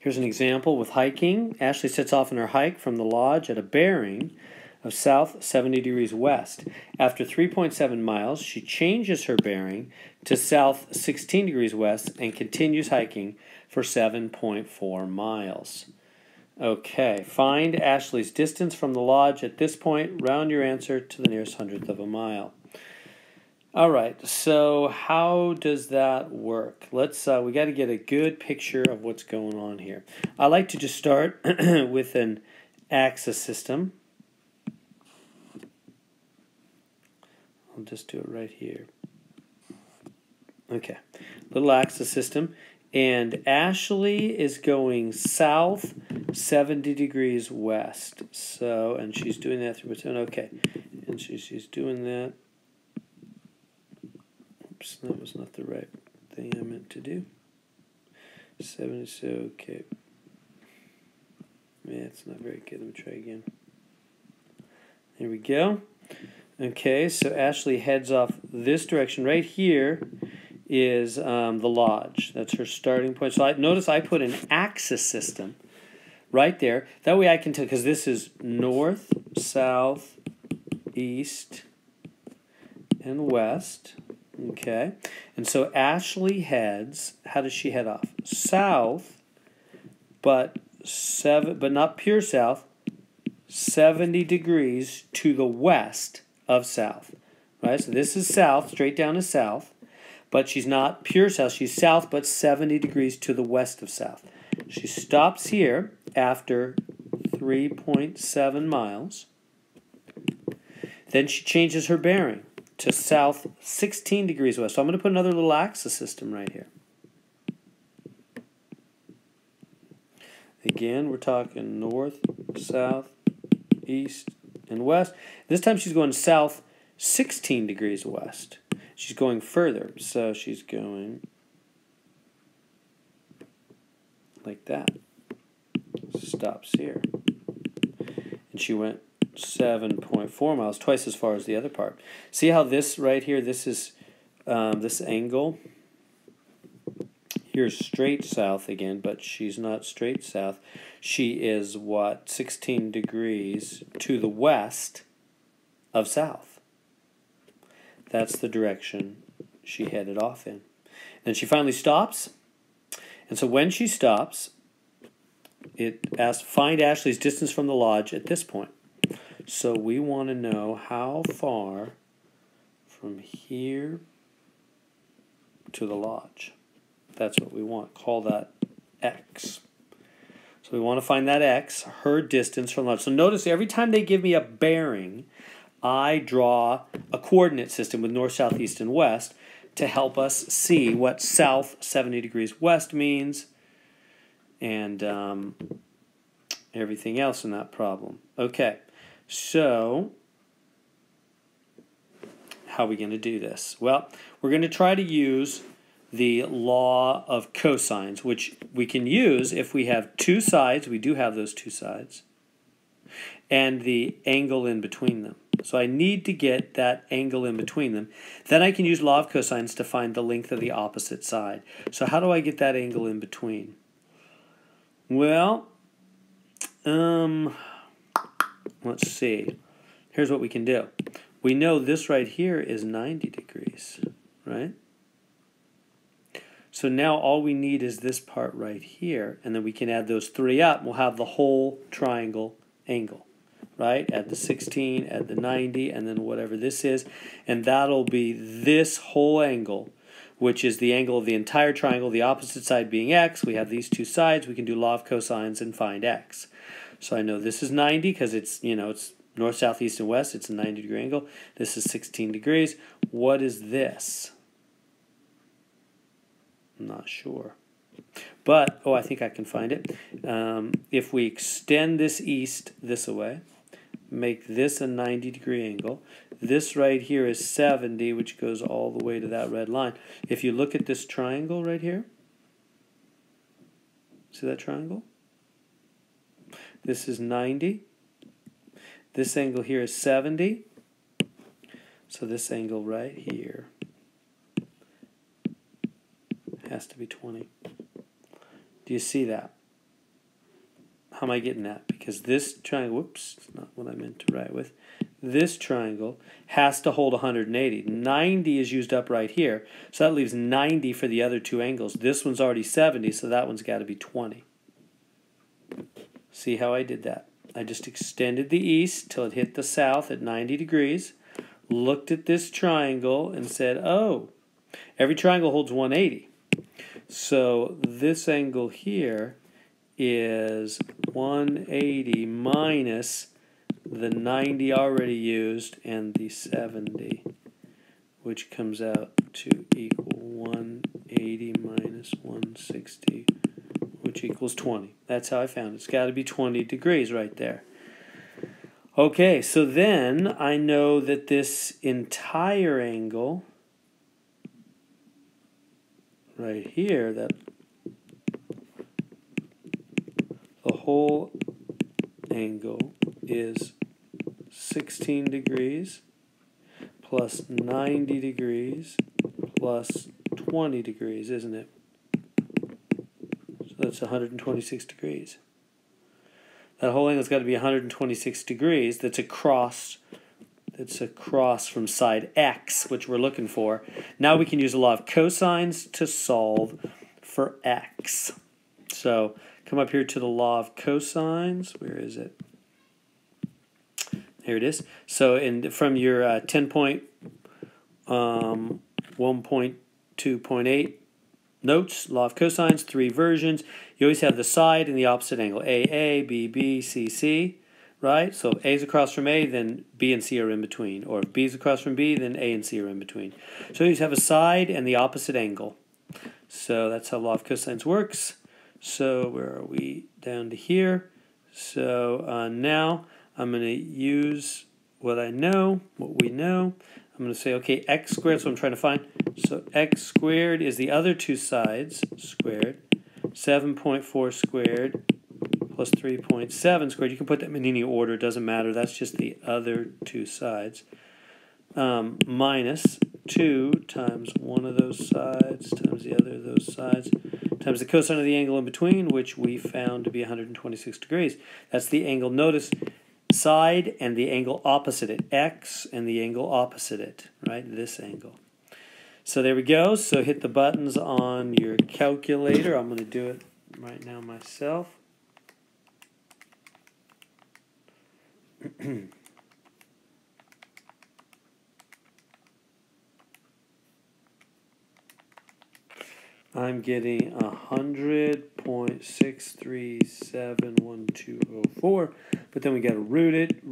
Here's an example with hiking. Ashley sets off on her hike from the lodge at a bearing of south 70 degrees west. After 3.7 miles, she changes her bearing to south 16 degrees west and continues hiking for 7.4 miles. Okay, find Ashley's distance from the lodge at this point. Round your answer to the nearest hundredth of a mile. All right, so how does that work? Let's we got to get a good picture of what's going on here. I like to just start with an axis system. I'll just do it right here. Okay, little axis system. And Ashley is going south 70 degrees west. So, and she's doing that through its own, okay. And she's doing that. Oops, that was not the right thing I meant to do. 70, so, okay. Yeah, it's not very good. Let me try again. There we go. Okay, so Ashley heads off this direction. Right here is the lodge. That's her starting point. So notice I put an axis system right there. That way I can tell, because this is north, south, east, and west. Okay, and so Ashley heads, how does she head off? South, but not pure south, 70 degrees to the west of south. Right, so this is south, straight down to south. But she's not pure south. She's south, but 70 degrees to the west of south. She stops here after 3.7 miles. Then she changes her bearing to south 16 degrees west. So I'm going to put another little axis system right here. Again, we're talking north, south, east, and west. This time she's going south 16 degrees west. She's going further, so she's going like that. Stops here. And she went 7.4 miles, twice as far as the other part. See how this right here, this is this angle? Here's straight south again, but she's not straight south. She is, what, 16 degrees to the west of south. That's the direction she headed off in. Then she finally stops. And so when she stops, it asks, find Ashley's distance from the lodge at this point. So we want to know how far from here to the lodge. That's what we want. Call that X. So we want to find that X, her distance from the lodge. So notice every time they give me a bearing, I draw a coordinate system with north, south, east, and west to help us see what south 70 degrees west means and everything else in that problem. Okay, so how are we going to do this? Well, we're going to try to use the law of cosines, which we can use if we have two sides. We do have those two sides. And the angle in between them. So I need to get that angle in between them. Then I can use law of cosines to find the length of the opposite side. So how do I get that angle in between? Well, let's see. Here's what we can do. We know this right here is 90 degrees, right? So now all we need is this part right here, and then we can add those three up. We'll have the whole triangle angle. Right? Add the 16, add the 90, and then whatever this is. And that'll be this whole angle, which is the angle of the entire triangle, the opposite side being x. We have these two sides. We can do law of cosines and find x. So I know this is 90 because it's, it's north, south, east, and west. It's a 90-degree angle. This is 16 degrees. What is this? I'm not sure. But, I think I can find it. If we extend this east this way, make this a 90-degree angle. This right here is 70, which goes all the way to that red line. If you look at this triangle right here, see that triangle? This is 90. This angle here is 70. So this angle right here has to be 20. Do you see that? how am I getting that? Because this triangle, whoops, it's not what I meant to write with. This triangle has to hold 180. 90 is used up right here, so that leaves 90 for the other two angles. This one's already 70, so that one's got to be 20. See how I did that? I just extended the east till it hit the south at 90 degrees, looked at this triangle and said, oh, every triangle holds 180. So this angle here is 180 minus the 90 already used and the 70, which comes out to equal 180 minus 160, which equals 20. That's how I found it. It's got to be 20 degrees right there. Okay, so then I know that this entire angle right here, that the whole angle is 16 degrees plus 90 degrees plus 20 degrees, isn't it? So that's 126 degrees. That whole angle's got to be 126 degrees. That's across from side X, which we're looking for. Now we can use the law of cosines to solve for X. So come up here to the law of cosines. Where is it? Here it is. So from your 10.1.2.8 notes, law of cosines, 3 versions. You always have the side and the opposite angle. AA, BB, CC, right? So if A is across from A, then B and C are in between. Or if B is across from B, then A and C are in between. So you always have a side and the opposite angle. So that's how law of cosines works. So where are we? Down to here. So now I'm going to use what we know. I'm going to say, okay, x squared, so I'm trying to find. So x squared is the other two sides squared. 7.4 squared plus 3.7 squared. You can put them in any order, it doesn't matter. That's just the other two sides. Minus 2 times one of those sides times the other of those sides times the cosine of the angle in between, which we found to be 126 degrees. That's the angle. Notice side and the angle opposite it. X and the angle opposite it, right? This angle. So there we go. So hit the buttons on your calculator. I'm going to do it right now myself. I'm getting 100.6371204, but then we got to root it,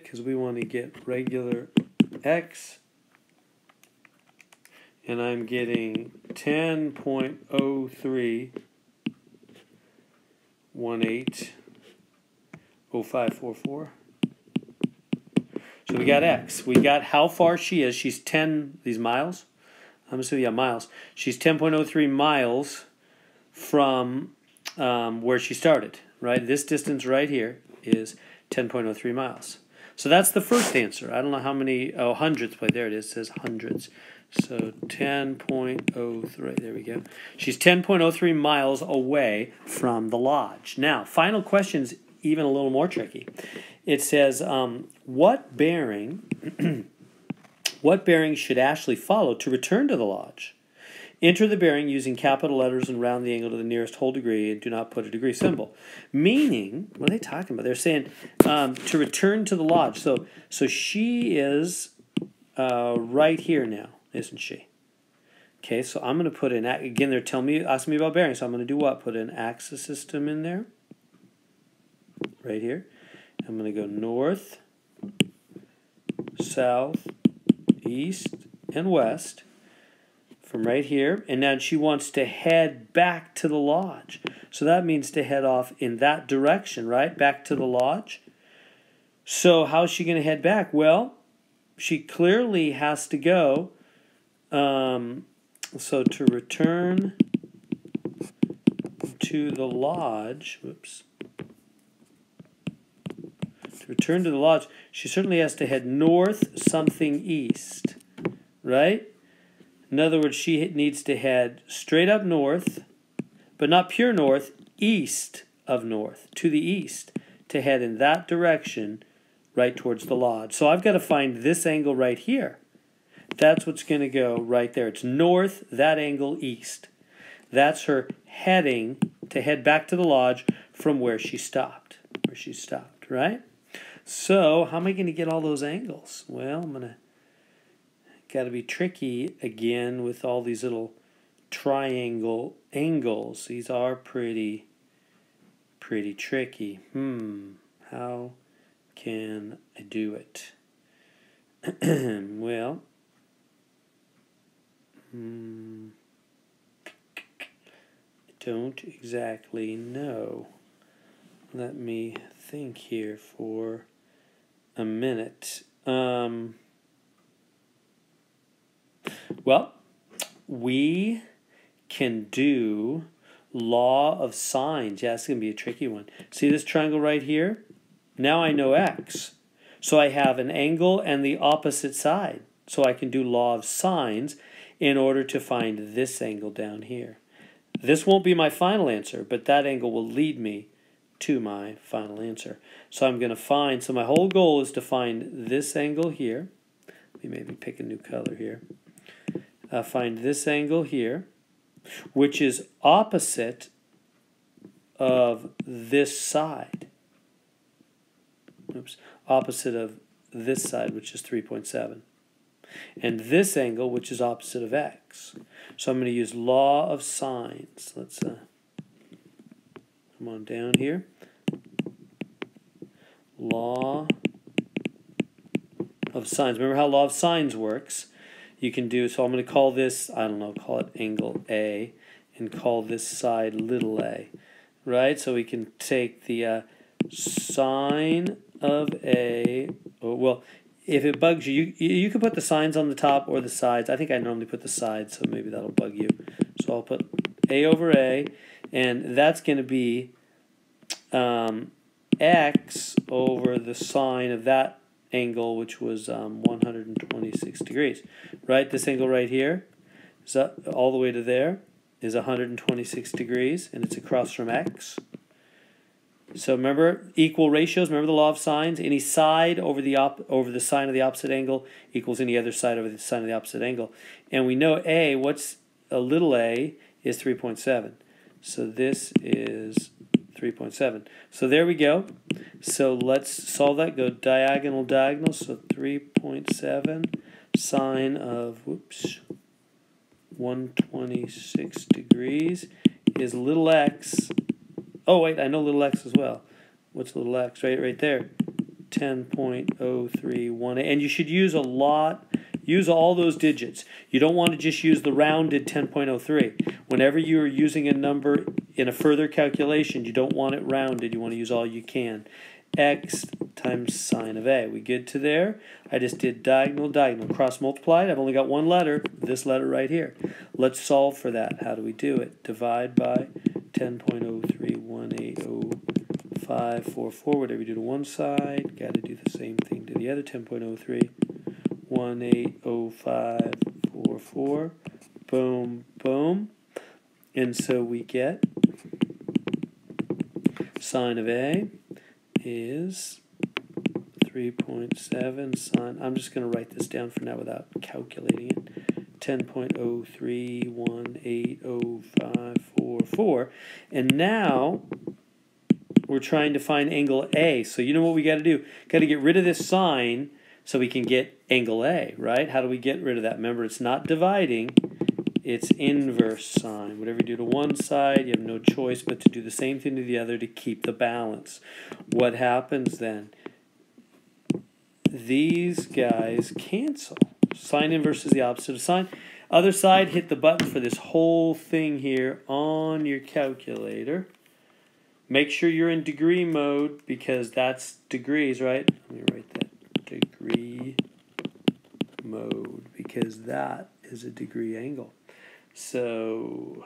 because we want to get regular x. And I'm getting 10.03180544. So we got x. We got how far she is. She's 10, these miles. I'm assuming, yeah, miles. She's 10.03 miles from where she started, right? This distance right here is 10.03 miles. So that's the first answer. I don't know how many, hundredths, but there it is. It says hundreds. So 10.03, there we go. She's 10.03 miles away from the lodge. Now, final question's even a little more tricky. It says, what bearing should Ashley follow to return to the lodge? Enter the bearing using capital letters and round the angle to the nearest whole degree and do not put a degree symbol. Meaning, what are they talking about? They're saying to return to the lodge. So she is right here now, isn't she? Okay, so I'm going to put in, again, they're asking me about bearing, so I'm going to do what? Put an axis system in there, right here. I'm going to go north, south, east, and west from right here. And now she wants to head back to the lodge. So that means to head off in that direction, right? Back to the lodge. So how's she going to head back? Well, she clearly has to go. So to return to the lodge, to return to the lodge, she certainly has to head north, something east, right? In other words, she needs to head straight up north, but not pure north, east of north, to the east, to head in that direction right towards the lodge. So I've got to find this angle right here. That's what's going to go right there. It's north, that angle east. That's her heading to head back to the lodge from where she stopped. Right? So how am I going to get all those angles? Well, I'm going to got to be tricky again with all these little triangle angles. These are pretty tricky. How can I do it? Well, I don't exactly know. Let me think here for a minute. Well, we can do law of sines. Yeah, it's going to be a tricky one. See this triangle right here? Now I know x. So I have an angle and the opposite side. So I can do law of sines in order to find this angle down here. This won't be my final answer, but that angle will lead me to my final answer. So I'm going to find, so my whole goal is to find this angle here. Let me maybe pick a new color here. Find this angle here, which is opposite of this side. Oops, opposite of this side, which is 3.7. And this angle, which is opposite of x. So I'm going to use law of sines. Let's come on down here. Law of sines. Remember how law of sines works? You can do, so I'm going to call this, I don't know, call it angle A, and call this side little a. Right? So we can take the sine of A, well, if it bugs you, you can put the sines on the top or the sides. I think I normally put the sides, so maybe that'll bug you. So I'll put A over A, and that's going to be x over the sine of that angle, which was 126 degrees. Right? This angle right here, is all the way to there, is 126 degrees, and it's across from x. So remember, equal ratios, remember the law of sines? Any side over the sine of the opposite angle equals any other side over the sine of the opposite angle. And we know A, what's a little a, is 3.7. So this is 3.7. So there we go. So let's solve that. Go diagonal. So 3.7 sine of, 126 degrees is little x. Oh, wait, I know little x as well. What's little x? Right there. 10.031. And you should use use all those digits. You don't want to just use the rounded 10.03. Whenever you're using a number in a further calculation, you don't want it rounded. You want to use all you can. X times sine of A. We good to there? I just did diagonal, cross multiplied. I've only got one letter, this letter right here. Let's solve for that. How do we do it? Divide by 10.03180544. Whatever you do to one side, got to do the same thing to the other. 10.03180544. Boom, boom. And so we get sine of A is 3.7 sine. I'm just going to write this down for now without calculating it. 10.0318054. And now we're trying to find angle A. So you know what we got to do? Got to get rid of this sine so we can get angle A, right? How do we get rid of that? Remember, it's not dividing. It's inverse sine. Whatever you do to one side, you have no choice but to do the same thing to the other to keep the balance. What happens then? These guys cancel. Sine inverse is the opposite of sine. Other side, hit the button for this whole thing here on your calculator. Make sure you're in degree mode because that's degrees, right? Let me write that. Degree mode, because that is a degree angle. So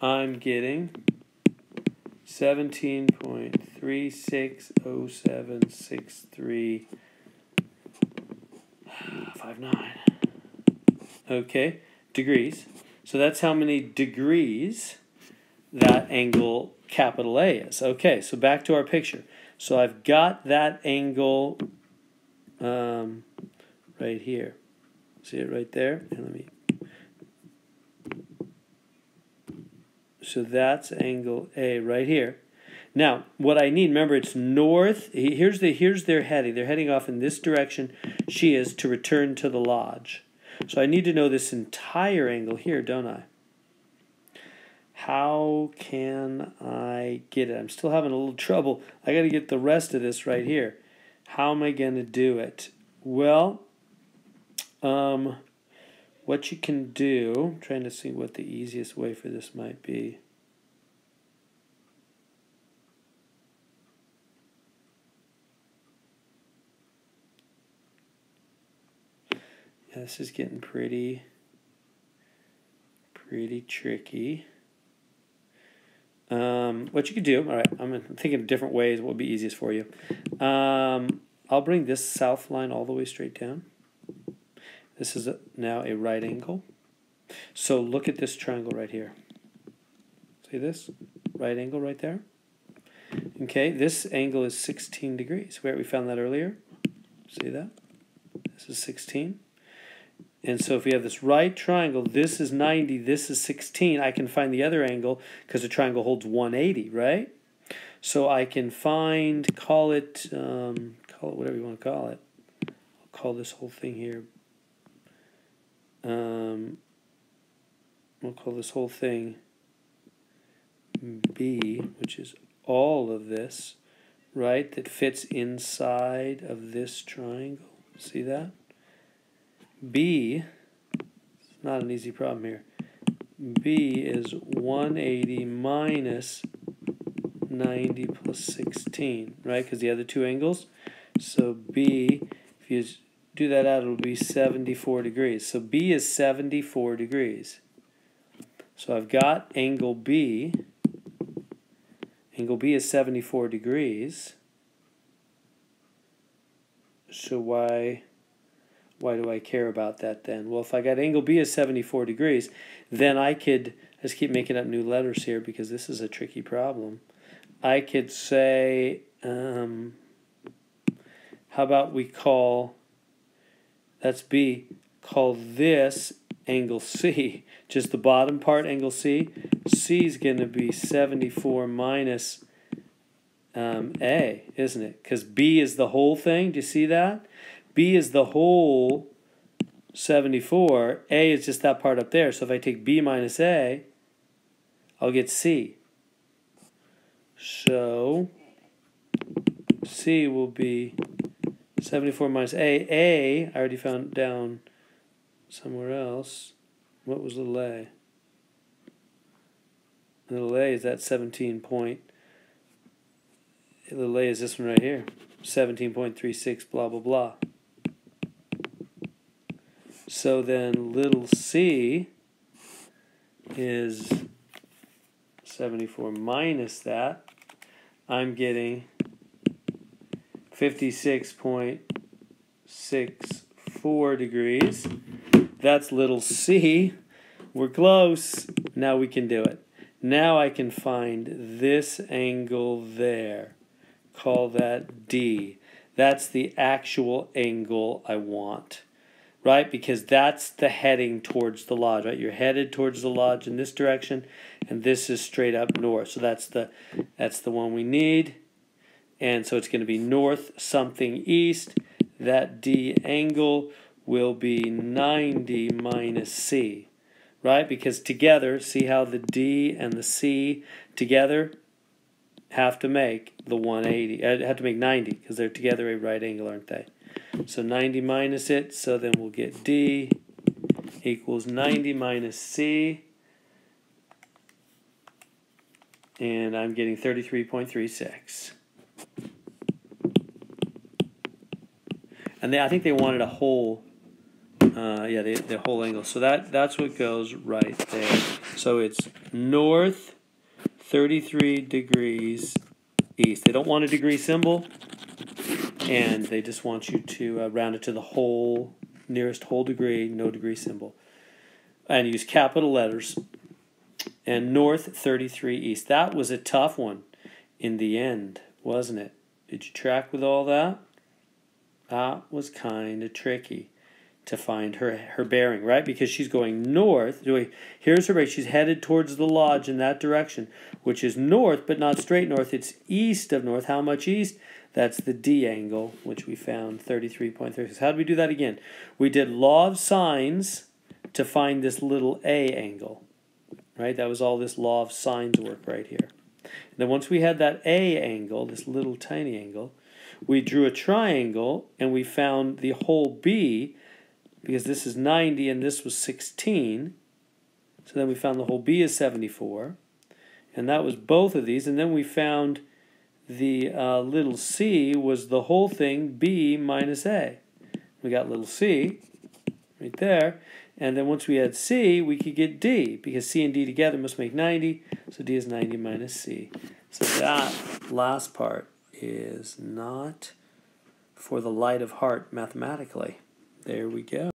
I'm getting 17.36076359. okay, degrees. So that's how many degrees that angle capital A is. Okay, so back to our picture. So I've got that angle right here. See it right there? And let me. So that's angle A right here. Now, what I need, remember, it's north. Here's their heading. They're heading off in this direction. She is to return to the lodge. So I need to know this entire angle here, don't I? How can I get it? I'm still having a little trouble. I got to get the rest of this right here. How am I going to do it? Well, what you can do, I'm trying to see what the easiest way for this might be. Yeah, this is getting pretty tricky. What you could do, all right, I'm thinking of different ways what would be easiest for you. I'll bring this south line all the way straight down. This is now a right angle. So look at this triangle right here. See this? Right angle right there. Okay, this angle is 16 degrees. Where we found that earlier. See that? This is 16. And so if we have this right triangle, this is 90, this is 16, I can find the other angle because the triangle holds 180, right? So I can find, call it whatever you want to call it. I'll call this whole thing here. We'll call this whole thing B, which is all of this, right, that fits inside of this triangle. See that? B, it's not an easy problem here. B is 180 minus 90 plus 16, right? Because the other two angles. So B, if you do that out, it'll be 74 degrees. So B is 74 degrees. So I've got angle B. Angle B is 74 degrees. So why do I care about that then? Well, if I got angle B is 74 degrees, then I could, let's keep making up new letters here because this is a tricky problem. I could say, how about we call, that's B, call this angle C, just the bottom part, angle C. C is going to be 74 minus A, isn't it? Because B is the whole thing. Do you see that? B is the whole 74. A is just that part up there. So if I take B minus A, I'll get C. So C will be 74 minus A. A, I already found down somewhere else. What was little a? Little a is that 17 point. Little a is this one right here. 17.36 blah blah blah. So then little c is 74 minus that. I'm getting 56.64 degrees. That's little c. We're close. Now we can do it. Now I can find this angle there. Call that D. That's the actual angle I want. Right? Because that's the heading towards the lodge, right? You're headed towards the lodge in this direction, and this is straight up north. So that's the one we need. And so it's going to be north something east. That D angle will be 90 minus C. Right? Because together, see how the D and the C together have to make the 180. Have to make 90 because they're together a right angle, aren't they? So 90 minus it, so then we'll get D equals 90 minus C, and I'm getting 33.36. And I think they wanted a whole, the whole angle. So that's what goes right there. So it's north 33 degrees east. They don't want a degree symbol. And they just want you to round it to the whole, nearest whole degree, no degree symbol. and use capital letters. And north 33 east. That was a tough one in the end, wasn't it? Did you track with all that? That was kind of tricky to find her bearing, right? Because she's going north. Here's her bearing. She's headed towards the lodge in that direction, which is north, but not straight north. It's east of north. How much east? That's the D angle, which we found, 33.36. How did we do that again? We did law of sines to find this little A angle, right? That was all this law of sines work right here. And then once we had that A angle, this little tiny angle, we drew a triangle, and we found the whole B, because this is 90 and this was 16. So then we found the whole B is 74. And that was both of these. And then we found the little c was the whole thing, B minus A. We got little c right there. And then once we had C, we could get D, because C and D together must make 90. So D is 90 minus C. So that last part is not for the light of heart mathematically. There we go.